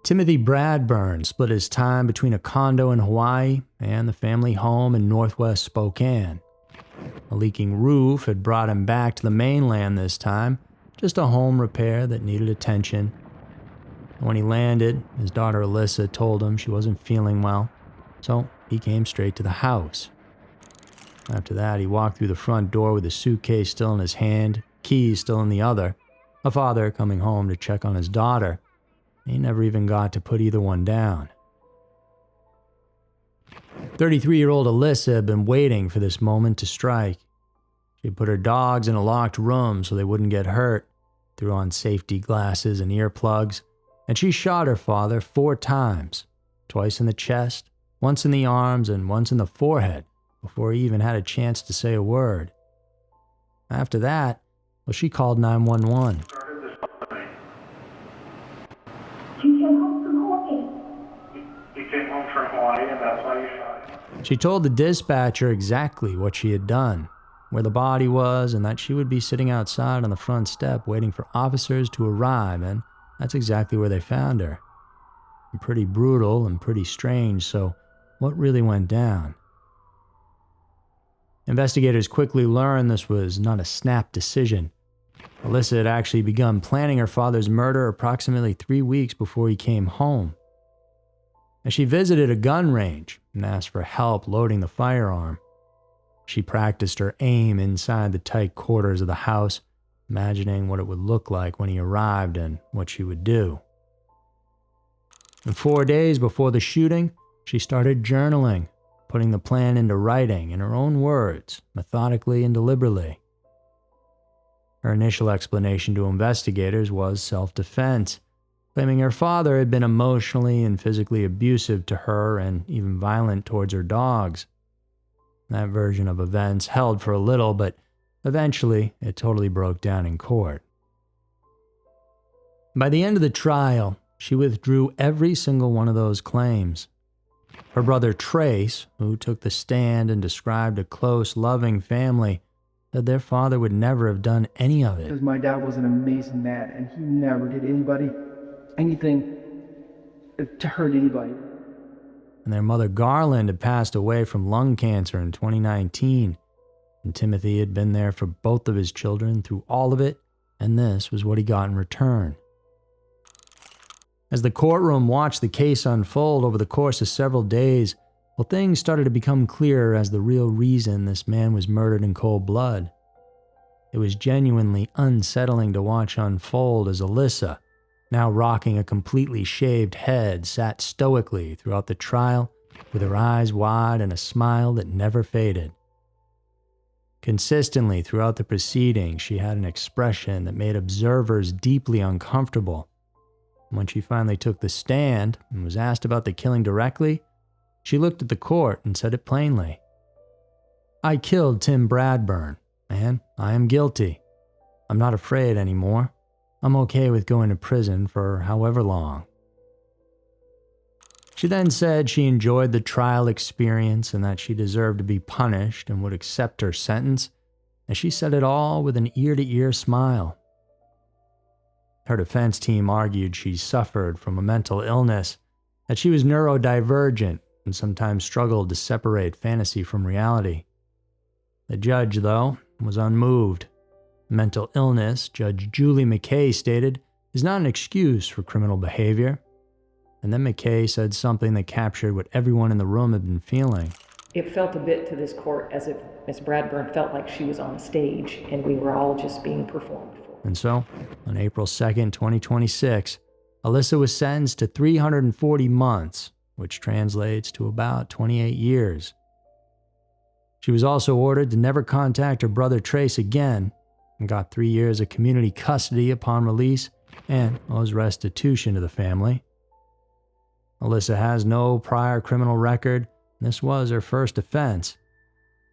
Timothy Bradburn split his time between a condo in Hawaii and the family home in northwest Spokane. A leaking roof had brought him back to the mainland this time, just a home repair that needed attention. When he landed, his daughter Alyssa told him she wasn't feeling well, so he came straight to the house. After that, he walked through the front door with a suitcase still in his hand, keys still in the other, a father coming home to check on his daughter. He never even got to put either one down. 33-year-old Alyssa had been waiting for this moment to strike. She put her dogs in a locked room so they wouldn't get hurt, threw on safety glasses and earplugs, and she shot her father 4 times, twice in the chest, once in the arms, and once in the forehead, before he even had a chance to say a word. After that, well, she called 911. He came home from Hawaii, and that's why you shot him. She told the dispatcher exactly what she had done, where the body was, and that she would be sitting outside on the front step waiting for officers to arrive, and that's exactly where they found her. Pretty brutal and pretty strange, so what really went down? Investigators quickly learned this was not a snap decision. Alyssa had actually begun planning her father's murder approximately 3 weeks before he came home. As she visited a gun range and asked for help loading the firearm, she practiced her aim inside the tight quarters of the house, imagining what it would look like when he arrived and what she would do. And 4 days before the shooting, she started journaling, putting the plan into writing in her own words, methodically and deliberately. Her initial explanation to investigators was self-defense, claiming her father had been emotionally and physically abusive to her and even violent towards her dogs. That version of events held for a little, but eventually it totally broke down in court. By the end of the trial, she withdrew every single one of those claims. Her brother Trace, who took the stand and described a close, loving family, said their father would never have done any of it. Because my dad was an amazing man, and he never did anything to hurt anybody. And their mother Garland had passed away from lung cancer in 2019, and Timothy had been there for both of his children through all of it, and this was what he got in return. As the courtroom watched the case unfold over the course of several days, well, things started to become clearer as the real reason this man was murdered in cold blood. It was genuinely unsettling to watch unfold as Alyssa, now rocking a completely shaved head, sat stoically throughout the trial with her eyes wide and a smile that never faded. Consistently throughout the proceedings, she had an expression that made observers deeply uncomfortable. When she finally took the stand and was asked about the killing directly, she looked at the court and said it plainly. "I killed Tim Bradburn, and I am guilty. I'm not afraid anymore. I'm okay with going to prison for however long." She then said she enjoyed the trial experience and that she deserved to be punished and would accept her sentence, and she said it all with an ear-to-ear smile. Her defense team argued she suffered from a mental illness, that she was neurodivergent and sometimes struggled to separate fantasy from reality. The judge, though, was unmoved. Mental illness, Judge Julie McKay stated, is not an excuse for criminal behavior. And then McKay said something that captured what everyone in the room had been feeling. It felt a bit to this court as if Miss Bradburn felt like she was on a stage and we were all just being performed for. And so, on April 2nd, 2026, Alyssa was sentenced to 340 months, which translates to about 28 years. She was also ordered to never contact her brother Trace again and got 3 years of community custody upon release and owes restitution to the family. Alyssa has no prior criminal record, and this was her first offense.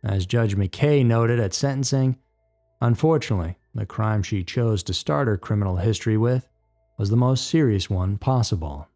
As Judge McKay noted at sentencing, unfortunately, the crime she chose to start her criminal history with was the most serious one possible.